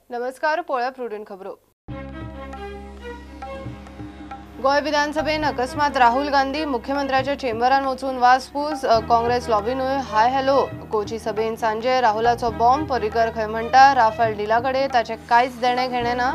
नमस्कार. पोळ्या प्रुडंट खबरो. गोय विधानसभेन अकस्मात राहुल गांधी मुख्यमंत्र्याच्या चेंबरान वचून वासपूस काँग्रेस लॉबीनूय हाय हॅलो. कोची सभेन सांजे राहुलाचो बॉम्ब. पर्रीकर खंय म्हणटा राफेल डीलाकडे ताचे कांयच देणे घेणे ना.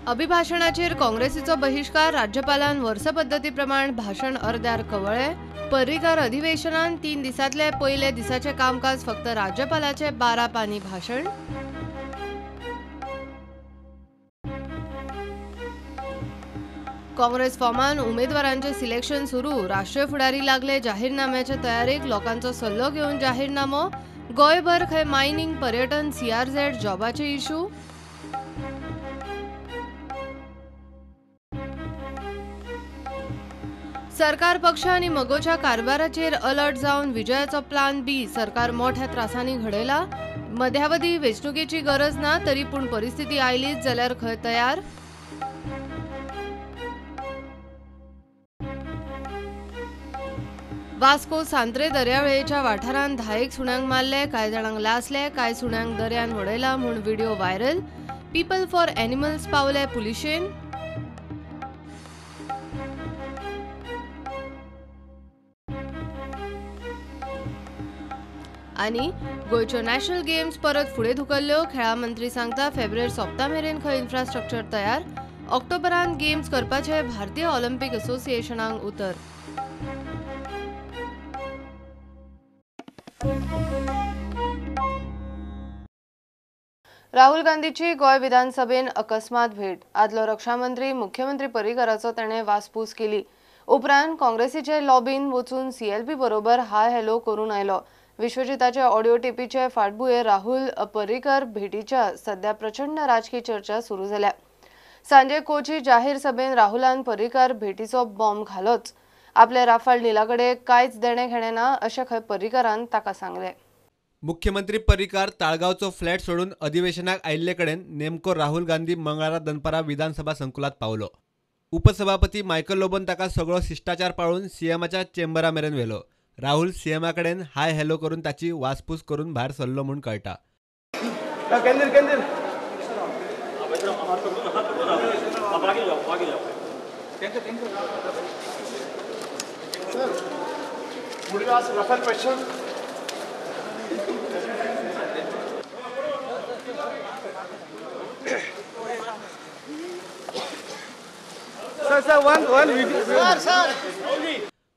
अभिभाषणाचेर काँग्रेसीचो बहिष्कार. राज्यपालान वर्स पद्धती प्रमाण भाषण अर्द्यार कवळे. पर्रीकर अधिवेशनान 3 दिसांतले पयले दिसाचे कामकाज फक्त राज्यपालाचे 12 पानी भाषण. काँग्रेस फॉर्मान उमेदवारांचे सिलेक्शन सुरू. राष्ट्रीय फुडारी लागले जाहीरनाम्याच्या तयारीक. लोकांचो सल्लो घेवन जाहीरनामो. गोंयभर खंय मायनिंग, पर्यटन, CRZ, जॉबाचे इश्यू. सरकार पक्ष आनी मगोच्या कारभाराचेर अलर्ट जावन विजयाचो प्लान बी. सरकार मोठ्या त्रासांनी घडयला. मध्यावधी वेंचणुकेची गरज ना तरी पूण परिस्थिती आयलीच जाल्यार खंय तयार. वास्को सांत्रे दर्यावेळेच्या वाठारांत 10 सुण्यांक मारले. कांय जाणांक लासले, कांय सुण्यांक दर्यान वडयला म्हूण video viral. People for Animals पावले पुलिशेन. आनी गोयच्यो नॅशनल गेम्स परत फुडें धुकल्ल्यो. खेळा मंत्री सांगता फेब्रुवारी सोंपता मेरेन खंय इन्फ्रास्ट्रक्चर तयार. ऑक्टोबरांत गेम्स करपाचे भारतीय ऑलिंपिक असोसिएशनाक उतर. राहुल गांधीची गोय विधानसभेन अकस्मात भेट. आदलो रक्षा मंत्री मुख्यमंत्री पर्रीकराचो ताणें वासपूस केली. उपरांत काँग्रेसीचे लॉबीन वचून CLP बरोबर हाय हॅलो करून आयलो. विश्वजिताचे ऑडिओ टेपीचे फाटभुंयेर राहुल पर्रीकर भेटीच्या सध्या प्रचंड राजकीय चर्चा सुरू जाल्या. सांजे कोची जाहीर सभेन राहुलान पर्रीकर भेटीचो बॉम्ब घालोच. आपले राफेल डीलाकडे कांयच देणे घेणे ना अशें खंय पर्रीकरान ताका सांगलें. मुख्यमंत्री पर्रीकार ताळगावचो फ्लॅट सोडून अधिवेशनाक आयिल्ले कडेन नेमको राहुल गांधी मंगळारा दनपारा विधानसभा संकुलात पावलो. उपसभापती मायकल लोबोन ताका सगळो शिष्टाचार पाळून सीएमाच्या चेंबरा मेरेन व्हेलो. राहुल सीएमा कडेन हाय हॅलो करून ताची वासपूस करून भायर सरलो म्हूण कळटा.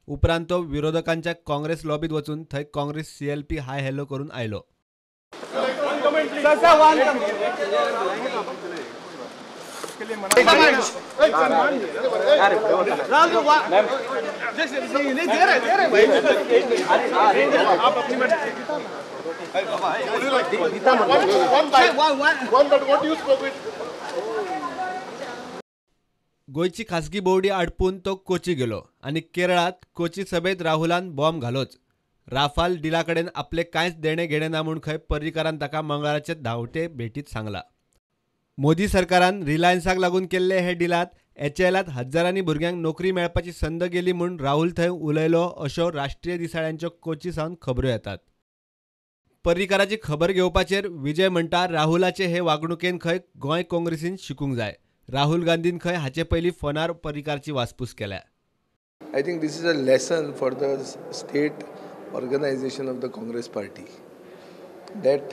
उपरांत तो विरोधकांच्या काँग्रेस लॉबीत वचून थंय काँग्रेस CLP हाय हॅलो करून आयलो. गोयची खासगी बोवडी आडपून तो कोची गेलो आनी केरळात कोची सभेत राहुलान बॉम्ब घालोच. राफेल डीलाकडेन आपले कांयच देणे घेणे ना म्हूण खंय पर्रीकरान ताका मंगळाराचे धांवते भेटीत सांगला. मोदी सरकारान रिलायन्साक लागून केल्ले हे डीलात HALात हजारांनी भुरग्यांक नोकरी मेळपाची संद गेली म्हूण राहुल थंय उलयलो अश्यो राष्ट्रीय दिसाळ्यांच्यो कोची सावन खबरो येतात. पर्रीकाराची खबर घेवपाचेर विजय म्हणटा राहुलाचे हे वागणुकेन खंय गोंय काँग्रेसीन शिकूंक जाय. राहुल गांधीन खंय हाचे पयलीं फोनार पर्रीकारची वासपूस केल्या. I think this is a lesson for the state organization of the Congress party that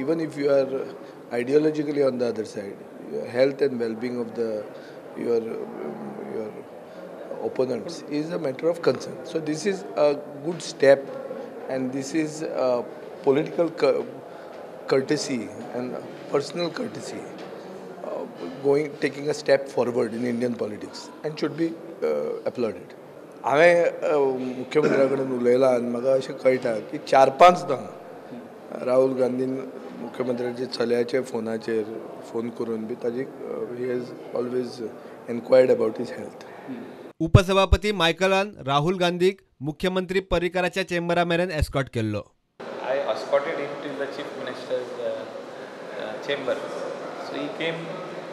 even if you are ideologically on the other side, your health and well-being of your opponents is a matter of concern. So this is a good step and this is a political courtesy and personal courtesy taking a step forward in Indian politics and should be applauded. हांवें मुख्यमंत्र्या कडेन उलयलां आनी म्हाका अशें कळटा की 4-5दां Rahul Gandhian मुख्यमंत्र्याच्या चल्याचे फोनाचेर phone करून बी ताजी he has always enquired about his health. उपसभापती मायकलान राहुल गांधीक मुख्यमंत्री पर्रीकाराच्या चेंबरा मेरेन एस्कॉर्ट केल्लो. I escorted him to the chief minister's chamber. So he came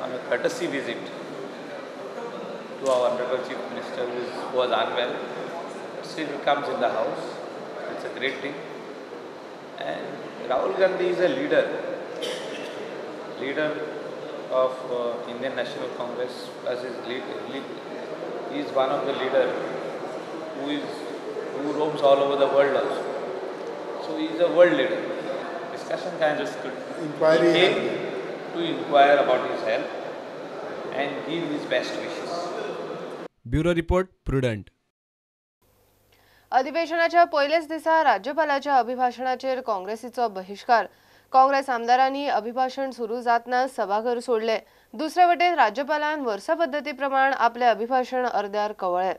on a courtesy visit to our honorable chief minister who was unwell. Still he comes in the house. It's a great thing. And Rahul Gandhi is a leader of Indian National Congress, as his he is one of the leader who roams all over the world also. So he is a world leader. Discussion kind of good. Inquiry. He came to inquire about his health and give his best wishes. Bureau report prudent. अधिवेशनाच्या पहिलेच दिसा राज्यपालाच्या अभिभाषणाचेर काँग्रेसीचो बहिष्कार. काँग्रेस आमदारांनी अभिभाषण सुरू जातना सभाघर सोडले. दुसरे वटेन राज्यपालान वर्सा पद्धती प्रमाण आपले अभिभाषण अर्ध्यार कवळे.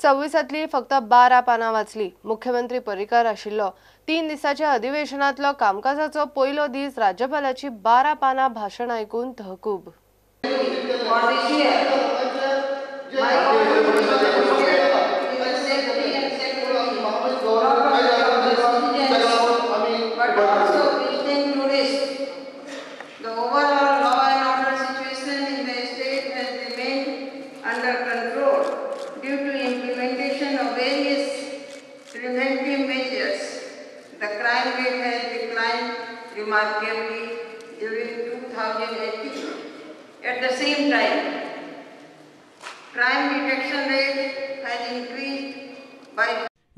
26तली फक्त 12 पानां वाचली. मुख्यमंत्री पर्रीकार आशिल्लो. 3 दिसाच्या अधिवेशनातलो कामकाजाचो पयलो दीस राज्यपालाची 12 पानां भाशण आयकून तहकूब. But also within tourists, the overall law and order situation in the state has remained under control due to implementation of various preventive measures. The crime rate has declined remarkably during 2018. At the same time, crime detection rate has increased by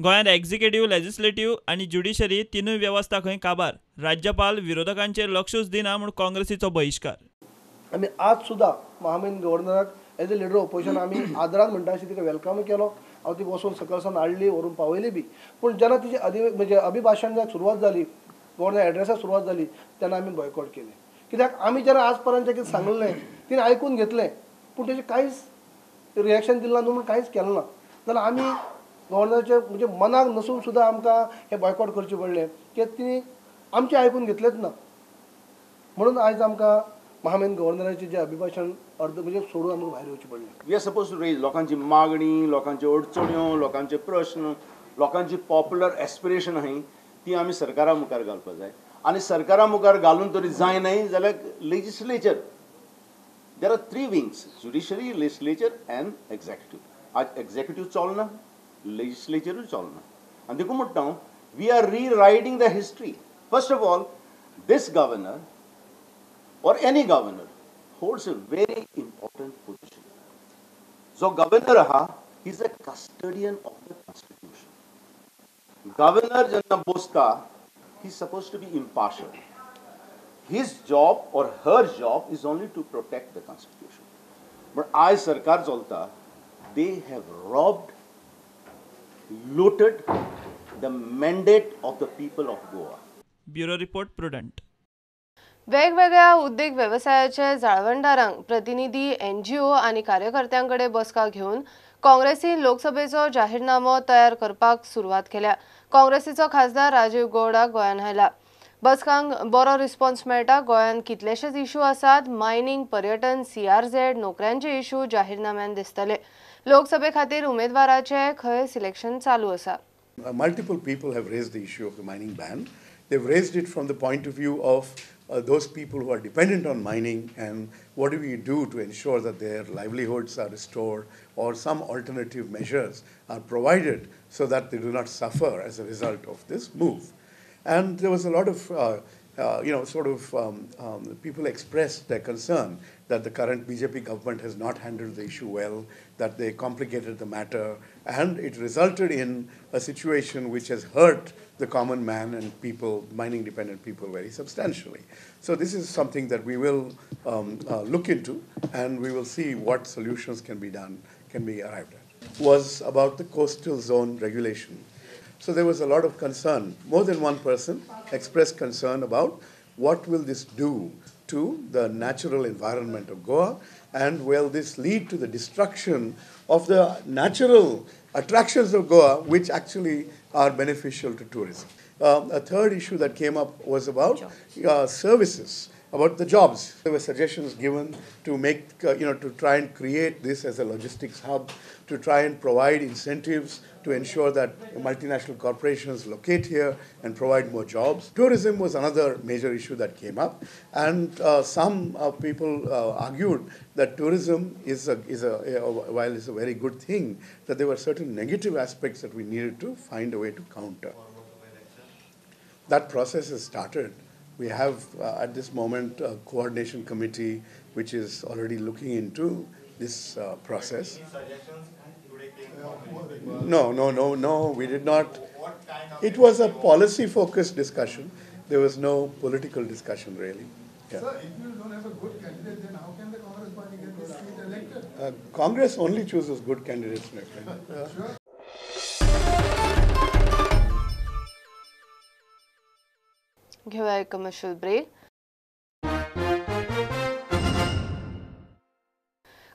गोंयांत executive, legislative आनी judiciary तिनूय व्यवस्था खंय काबार. राज्यपाल विरोधकांचेर लक्षूच दिना म्हूण काँग्रेसीचो बहिष्कार. आमी आज सुद्दां महामहिम गव्हर्नराक एज अ लिडर ऑपोजिशन आमी आदरान म्हणटा अशें तिका वेलकम केलो. हांव ती वचून सकलसान हाडली, व्हरून पावयली बी. पूण जेन्ना तिची म्हणजे अभिभाशणाक सुरवात जाली, गव्हर्नर एड्रेसाक सुरवात जाली, तेन्ना आमी बॉयकॉट केलें. कित्याक आमी जेन्ना आज पर्यंत कितें सांगलें तिणें आयकून घेतलें, पूण तेजें कांयच रिएक्शन दिलें ना न्हू म्हूण कांयच केलें ना. जाल्यार आमी गव्हर्नराचे म्हणजे मनाक नसून सुद्दां आमकां हें बॉयकॉट करचें पडलें, कित्याक तिणी आमचें आयकून घेतलेंच ना. म्हणून आयज आमकां महामहिम गव्हर्नराचें जें अभिभाशण अर्द म्हणजे सोडून आमकां भायर येवचें पडलें. We are suppose to raise लोकांची मागणी, लोकांचे अडचण्यो, लोकांचे प्रश्न, लोकांची पॉप्युलर एस्पिरेशन आहाय ती आमी सरकारा मुखार घालपाक जाय. आनी सरकारा मुखार घालून तरी जायनाय जाल्यार legislature, there are 3 wings: judiciary, legislature and executive. आज एक्झिक्युटिव्ह चलना, legislature chalna, and देखो म्हणटा we are rewriting the history. First of all, this governor or any governor holds a very important position. So governor aha, he is a custodian of the constitution. Governor jenna bosta, he is supposed to be impartial. His job or her job is only to protect the constitution. But as sarkar chalta, they have robbed, looted the mandate of the people of Goa. Bureau report prudent. वेगवेगळ्या उद्देग व्यवसायाचे जाळवणदारांक प्रतिनिधी, NGO आनी कार्यकर्त्यांकडे बसका घेवन काँग्रेसीन लोकसभेचो जाहीरनामो तयार करपाक सुरवात केल्या. काँग्रेसीचो खासदार राजीव गौडाक गोंयान हायला. बसकांक बरो रिस्पॉन्स मेळटा. गोंयान कितलेशेच इश्यू आसात. मायनिंग, पर्यटन, CRZ, नोकऱ्यांचे इश्यू जाहीरनाम्यान दिसतले. लोकसभे खातीर उमेदवाराचे खंय सिलेक्शन चालू आसा. Multiple people have raised the issue of the mining ban. They've raised it from the point of view of those people who are dependent on mining, and what do we do to ensure that their livelihoods are restored, or some alternative measures are provided so that they do not suffer as a result of this move. And there was a lot of people expressed their concern that the current BJP government has not handled the issue well, that they complicated the matter, and it resulted in a situation which has hurt the common man and people, mining dependent people, very substantially. So this is something that we will look into, and we will see what solutions can be arrived at. Was about the coastal zone regulation. So there was a lot of concern. More than one person expressed concern about what will this do to the natural environment of Goa, and will this lead to the destruction of the natural attractions of Goa, which actually are beneficial to tourism. A third issue that came up was about services, about the jobs. There were suggestions given to make, to try and create this as a logistics hub, to try and provide incentives to ensure that multinational corporations locate here and provide more jobs. Tourism was another major issue that came up, and some people argued that tourism while it's a very good thing, that there were certain negative aspects that we needed to find a way to counter. That process has started. We have at this moment a coordination committee which is already looking into this process. No, we did not. It was a policy-focused discussion. There was no political discussion, really. Yeah. Sir, if you don't have a good candidate, then how can the Congress party get this seat elected? Congress only chooses good candidates, my friend. Sure. घेऊया एक commercial break.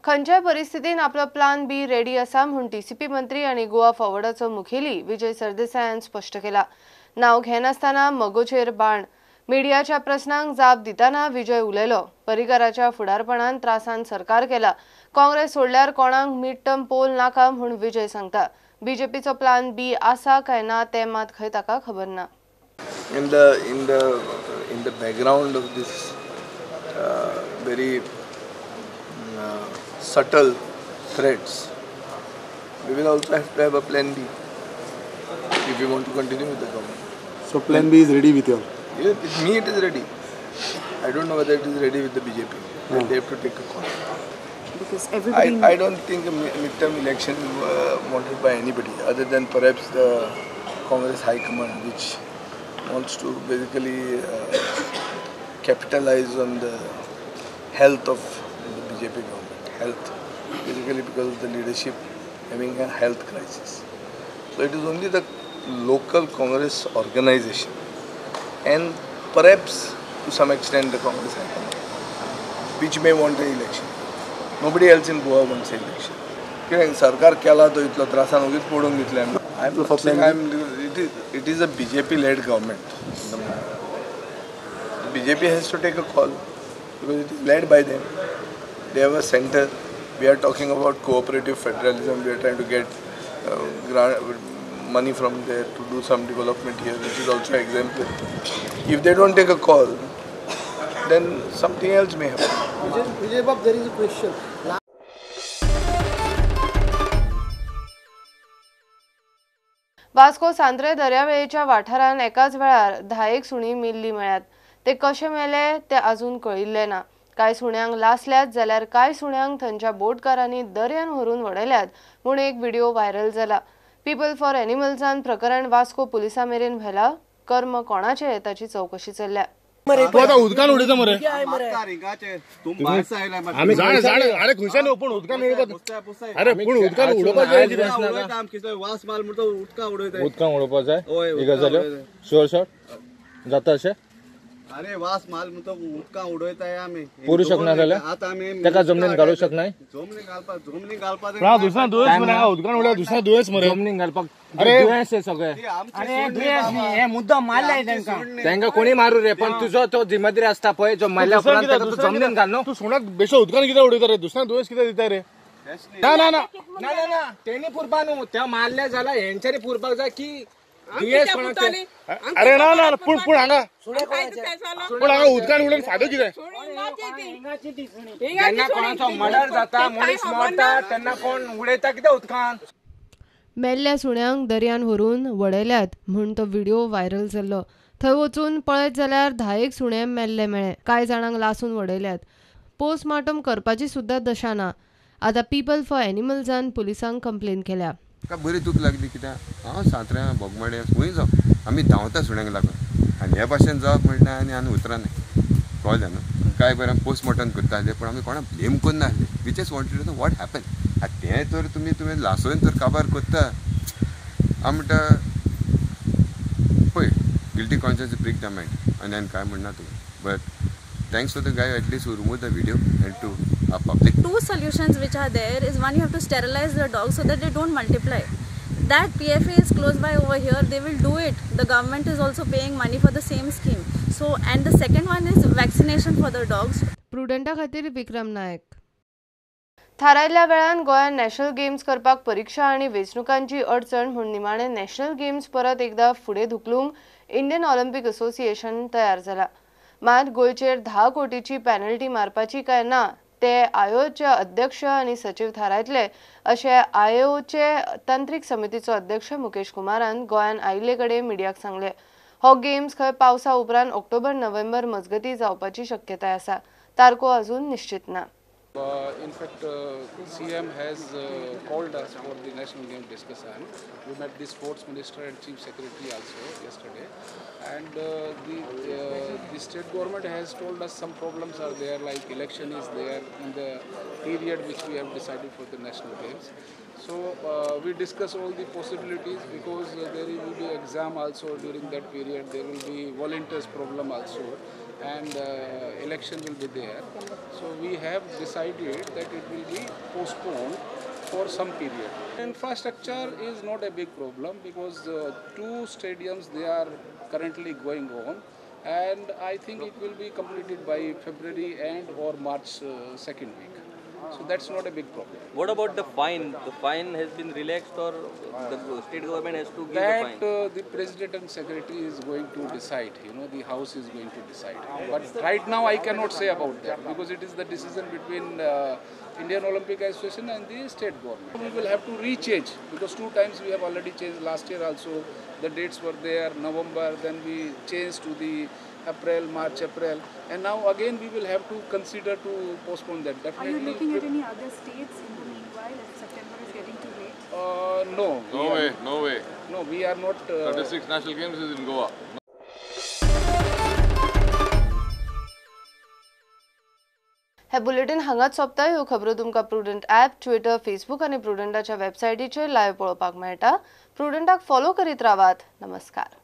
खंयच्याय परिस्थितीन आपलो plan be ready आसा म्हूण TCP मंत्री आणि गोवा फॉरवर्डाचो मुखेली विजय सरदेसाय हांणी स्पश्ट केला. नाव घेनासतना मगोचेर बाण. मिडियाच्या प्रस्नांक जाप दिताना विजय उलयलो. पर्रीकाराच्या फुडारपणान त्रासान सरकार केला. काँग्रेस सोडल्यार कोणाक मिड टर्म पोल नाका म्हूण विजय सांगता. बीजेपीचो प्लान बी आसा काय ना ते मात खंय ताका खबर ना. In the background of this very subtle threats, we will also have to have a plan B if we want to continue with the government. So plan B is ready with you? Yeah, with me it is ready. I don't know whether it is ready with the BJP. They have to take a call. Because everybody... I don't think a midterm election is wanted by anybody other than perhaps the Congress High Command, which wants to basically capitalize on the health of the BJP government. Health, basically because of the leadership having a health crisis. So it is only the local Congress organization and perhaps to some extent the Congress High Command which may want the election. Nobody else in Goa wants the election. कित्याक सरकार केला तो इतलो त्रासान उगीच पडून घेतले. It is a BJP-led government. The BJP has to take a call because it is led by them. They have a center. We are talking about cooperative federalism. We are trying to get money from there to do some development here, which is also an example. If they don't take a call, then something else may happen. Vijay Bab, there is a question. Vasco सांद्रे दर्यावेळेच्या वाठारान एकाच वेळार 10 सुणी मेल्ली मेळ्यात. ते कशे मेले ते अजून कळिल्ले ना. कांय सुण्यांक लासल्यात जाल्यार कांय सुण्यांक थंयच्या बोटकारांनी दर्यान व्हरून वडयल्यात म्हूण एक व्हिडिओ व्हायरल जाला. पीपल फॉर एनिमल्सान प्रकरण वास्को पुलिसां मेरेन व्हेला. कर्म कोणाचे ताची चौकशी चल्ल्या. उदकान उडयता मरे अरे पूण उदकान उडोवपाक जाय. वास माल म्हणटा उदकान उडोवपाक जाय. ही गजाल शॉर्ट जाता अशें. अरे वास माल म्हणटा उदकान उडयताय आमी पुरू शकना जाल्यार आतां आमी ताका जमनीन घालूं शकनाय. जमनीन घालपाक दुसरा दुयेंस मरे उदकान उडल्या दुसरा दुयेंस मरे जमनीन घालपाक. अरे दुयेंस हे सगळे. अरे दुयेंस न्ही हे मुद्दाम मारलाय तांकां कोणी मारू रे पण तुजो तो जिम्मेदारी आसता पळय जो मारल्या उपरांत ताका तूं जमनीन घाल न्हू. तूं सुणाक बेश्टो उदकान कित्याक उडयता रे. दुसरा दुयेंस कित्याक दिता रे. ना ना ना ना ना तेणी पुरपा न्हू त्या मारल्या जाल्यार हेंच्यानी पुरपाक जाय की अरे ना ना पूण हांगा उदकान उडोवन फायदो कितें. जेन्ना कोणाचो मर्डर जाता मनीस मरता तेन्ना कोण उडयता कितें उदकान. मेल्ल्या सुण्यांक दर्यान व्हरून वडयल्यात म्हूण तो व्हिडिओ व्हायरल जाल्लो. थंय वचून पळयत जाल्यार 10 सुणे मेल्ले मेळे. कांय जाणांक लासून वडयल्यात. पोस्टमार्टम करपाची सुद्दां दशा ना. आतां पीपल फॉर एनिमल्सान पुलिसांक कंप्लेन केल्या. म्हाका बरी दूख लागली कित्याक हांव सांत्र्या बोगमाड्या खंय जावं आमी धांवता सुण्यांक लागून आनी हे भाशेन जावप म्हणटा आनी आनी उतरां नाय. कळ्ळें न्हू. कांय बरें आमी पोस्टमार्टम करताले पण आमी कोणाक ब्लेम करना आसले. We just wanted to know what happen. तें तर तुमी लासोवन तर काबार करता. हांव म्हणटा पळय guilty conscience break the mind आनी हांवें कांय म्हणना तुका. But thanks to the guy at least who removed the video and to our public. Two solutions which are there is one, you have to sterilize the dogs so that they don't multiply. That PFA is close by over here, they will do it. The government is also paying money for the same scheme. So and the second one is vaccination for the dogs. प्रुडंटा खातीर विक्रम नायक. थारायल्ल्या वेळान गोंयान national games करपाक परीक्षा आनी वेंचणुकांची अडचण म्हूण निमाणे national games परत एकदा फुडें धुकलूंक इंडियन ऑलिंपीक असोसिएशन तयार जाला. मात गोंयचेर 10 कोटीची पॅनल्टी मारपाची काय ना ते आयोचे अध्यक्ष आनी सचिव थारायतले अशें आयोचे तांत्रीक समितीचो अध्यक्ष मुकेश कुमारान गोंयान आयिल्ले कडेन मिडियाक सांगले. हो गेम्स खंय पावसा उपरांत ऑक्टोबर-नोव्हेंबर मजगती जावपाची शक्यताय आसा. तारखो अजून निश्चित ना. In fact, CM has called us for the national game discussion. We met the sports minister and chief secretary also yesterday, and the state government has told us some problems are there, like election is there in the period which we have decided for the national games. So we discuss all the possibilities because there will be exam also during that period. There will be volunteers problem also, and election will be there. So we have decided that it will be postponed for some period. Infrastructure is not a big problem because 2 stadiums they are currently going on, and I think it will be completed by February and or March second week. So that's not a big problem. What about the fine? The fine has been relaxed, or the state government has to give the fine? That the president and secretary is going to decide. The house is going to decide. But right now I cannot say about that because it is the decision between Indian Olympic Association and the state government. We will have to rechange because 2 times we have already changed. Last year also the dates were there, November, then we changed to the April, March, April, and now again we will have to consider to postpone that. Definitely. Are you looking at any other states in the meanwhile if September is getting too late? No. No way. No, we are not. 36 national games is in Goa. हे bulletin हांगाच सोंपता. ह्यो खबरो तुमकां prudent app, Twitter, Facebook आणि प्रुडंटाच्या वेबसायटीचेर live पळोवपाक मेळटा. प्रुडंटाक फॉलो करीत रावात. नमस्कार.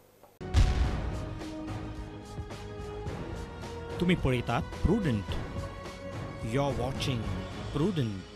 तुम्ही पळयतात Prudent. You are watching prudent.